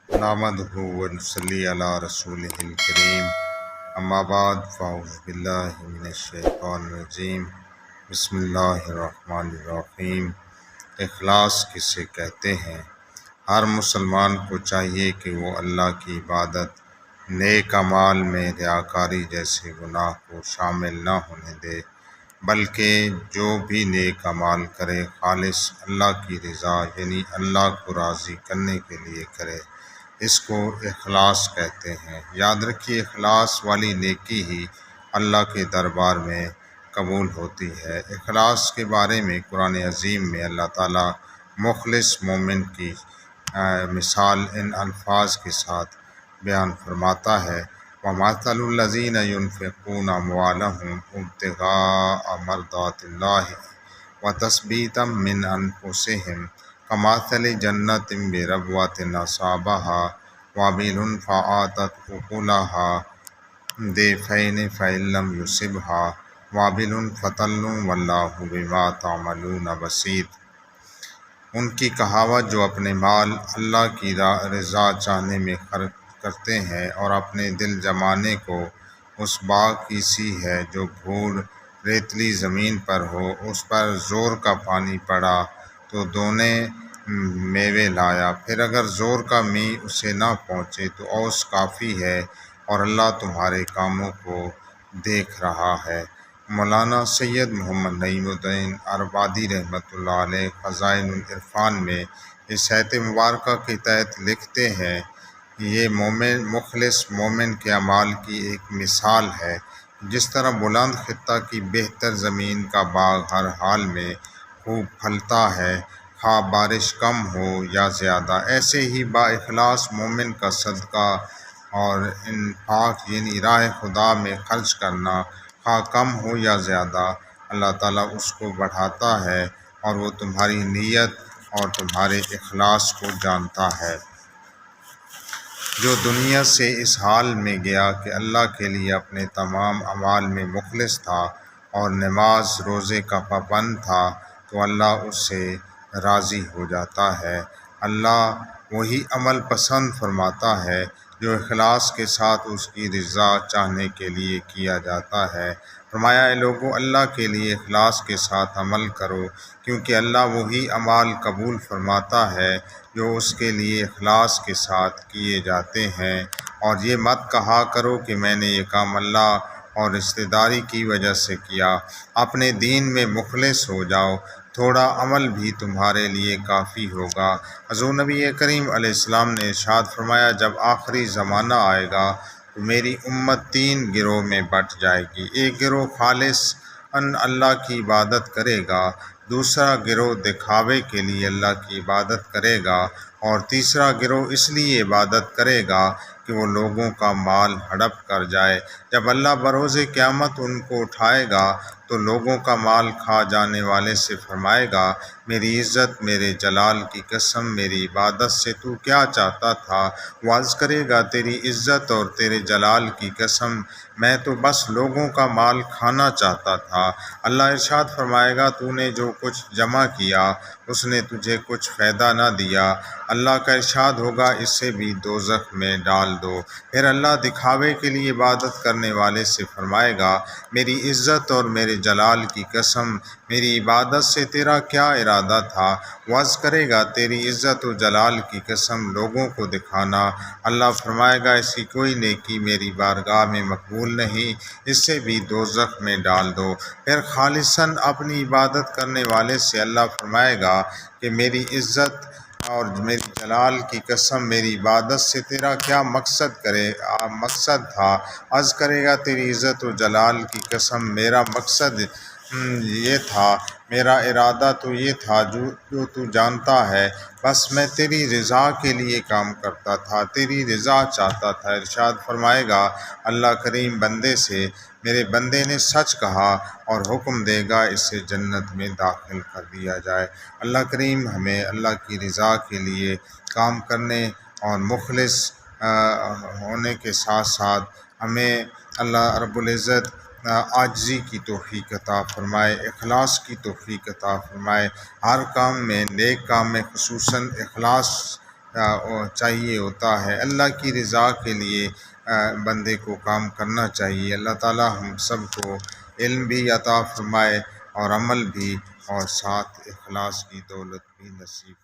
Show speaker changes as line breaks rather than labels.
نحمدہ ونصلی علی رسولہ الکریم، اما بعد فاعوذ باللہ من الشیطان الرجیم، بسم اللہ الرحمن الرحیم۔ اخلاص کسے کہتے ہیں؟ ہر مسلمان کو چاہیے کہ وہ اللہ کی عبادت نیک اعمال میں ریاکاری جیسے گناہ کو شامل نہ ہونے دے، بلکہ جو بھی نیک اعمال کرے خالص اللہ کی رضا یعنی اللہ کو راضی کرنے کے لیے کرے۔ اس کو اخلاص کہتے ہیں۔ یاد رکھیے، اخلاص والی نیکی ہی اللہ کے دربار میں قبول ہوتی ہے۔ اخلاص کے بارے میں قرآن عظیم میں اللہ تعالیٰ مخلص مومن کی مثال ان الفاظ کے ساتھ بیان فرماتا ہے: وَمَثَلُ الَّذِينَ يُنْفِقُونَ أَمْوَالَهُمْ ابْتِغَاءَ مَرْضَاتِ اللَّهِ وَتَثْبِيتًا مِنْ أَنْفُسِهِمْ كَمَثَلِ جَنَّةٍ بِرَبْوَةٍ أَصَابَهَا وَابِلٌ فَآتَتْ أُكُلَهَا ضِعْفَيْنِ فَإِن لَّمْ يُصِبْهَا وَابِلٌ فَطَلٌّ وَاللَّهُ بِمَا تَعْمَلُونَ بَصِيرٌ۔ ان کی کہاوت جو اپنے مال اللہ کی رضا چاہنے میں خرچ کرتے ہیں اور اپنے دل جمانے کو اس باغ کی سی ہے جو دھول ریتلی زمین پر ہو، اس پر زور کا پانی پڑا تو دونوں میوے لایا، پھر اگر زور کا می اسے نہ پہنچے تو اوس کافی ہے، اور اللہ تمہارے کاموں کو دیکھ رہا ہے۔ مولانا سید محمد نعیم الدین عربادی رحمۃ اللہ علیہ خزائن العرفان میں اس آیت مبارکہ کے تحت لکھتے ہیں کہ یہ مخلص مومن کے اعمال کی ایک مثال ہے۔ جس طرح بلند خطہ کی بہتر زمین کا باغ ہر حال میں خوب پھلتا ہے، خواہ بارش کم ہو یا زیادہ، ایسے ہی با اخلاص مومن کا صدقہ اور انفاق یعنی راہ خدا میں خرچ کرنا، خواہ کم ہو یا زیادہ، اللہ تعالیٰ اس کو بڑھاتا ہے، اور وہ تمہاری نیت اور تمہارے اخلاص کو جانتا ہے۔ جو دنیا سے اس حال میں گیا کہ اللہ کے لیے اپنے تمام اعمال میں مخلص تھا اور نماز روزے کا پابند تھا، تو اللہ اس سے راضی ہو جاتا ہے۔ اللہ وہی عمل پسند فرماتا ہے جو اخلاص کے ساتھ اس کی رضا چاہنے کے لیے کیا جاتا ہے۔ فرمایا: اے لوگو، اللہ کے لیے اخلاص کے ساتھ عمل کرو، کیونکہ اللہ وہی اعمال قبول فرماتا ہے جو اس کے لیے اخلاص کے ساتھ کیے جاتے ہیں۔ اور یہ مت کہا کرو کہ میں نے یہ کام اللہ اور رشتہ داری کی وجہ سے کیا۔ اپنے دین میں مخلص ہو جاؤ، تھوڑا عمل بھی تمہارے لیے کافی ہوگا۔ حضور نبی کریم علیہ السلام نے ارشاد فرمایا: جب آخری زمانہ آئے گا تو میری امت 3 گروہ میں بٹ جائے گی۔ ایک گروہ خالص اللہ کی عبادت کرے گا، دوسرا گروہ دکھاوے کے لیے اللہ کی عبادت کرے گا، اور تیسرا گروہ اس لیے عبادت کرے گا کہ وہ لوگوں کا مال ہڑپ کر جائے۔ جب اللہ بروز قیامت ان کو اٹھائے گا تو لوگوں کا مال کھا جانے والے سے فرمائے گا: میری عزت، میرے جلال کی قسم، میری عبادت سے تو کیا چاہتا تھا؟ وہ عرض کرے گا: تیری عزت اور تیرے جلال کی قسم، میں تو بس لوگوں کا مال کھانا چاہتا تھا۔ اللہ ارشاد فرمائے گا: تو نے جو کچھ جمع کیا اس نے تجھے کچھ فائدہ نہ دیا۔ اللہ کا ارشاد ہوگا: اسے بھی دوزخ میں ڈال دو۔ پھر اللہ دکھاوے کے لیے عبادت کرنے والے سے فرمائے گا: میری عزت اور میرے جلال کی قسم، میری عبادت سے تیرا کیا ارادہ تھا؟ وہ عرض کرے گا: تیری عزت و جلال کی قسم، لوگوں کو دکھانا۔ اللہ فرمائے گا: ایسی کوئی نیکی میری بارگاہ میں مقبول نہیں، اسے بھی دوزخ میں ڈال دو۔ پھر خالصاً اپنی عبادت کرنے والے سے اللہ فرمائے گا کہ میری عزت اور میری جلال کی قسم، میری عبادت سے تیرا کیا مقصد تھا؟ عرض کرے گا: تیری عزت و جلال کی قسم، میرا مقصد یہ تھا، میرا ارادہ تو یہ تھا جو تو جانتا ہے، بس میں تیری رضا کے لیے کام کرتا تھا، تیری رضا چاہتا تھا۔ ارشاد فرمائے گا اللہ کریم بندے سے: میرے بندے نے سچ کہا، اور حکم دے گا اسے جنت میں داخل کر دیا جائے۔ اللہ کریم ہمیں اللہ کی رضا کے لیے کام کرنے اور مخلص ہونے کے ساتھ ساتھ ہمیں اللہ رب العزت عاجزی کی توفیق عطا فرمائے، اخلاص کی توفیق عطا فرمائے۔ ہر کام میں، نیک کام میں خصوصاً اخلاص چاہیے ہوتا ہے۔ اللہ کی رضا کے لیے بندے کو کام کرنا چاہیے۔ اللہ تعالی ہم سب کو علم بھی عطا فرمائے اور عمل بھی، اور ساتھ اخلاص کی دولت بھی نصیب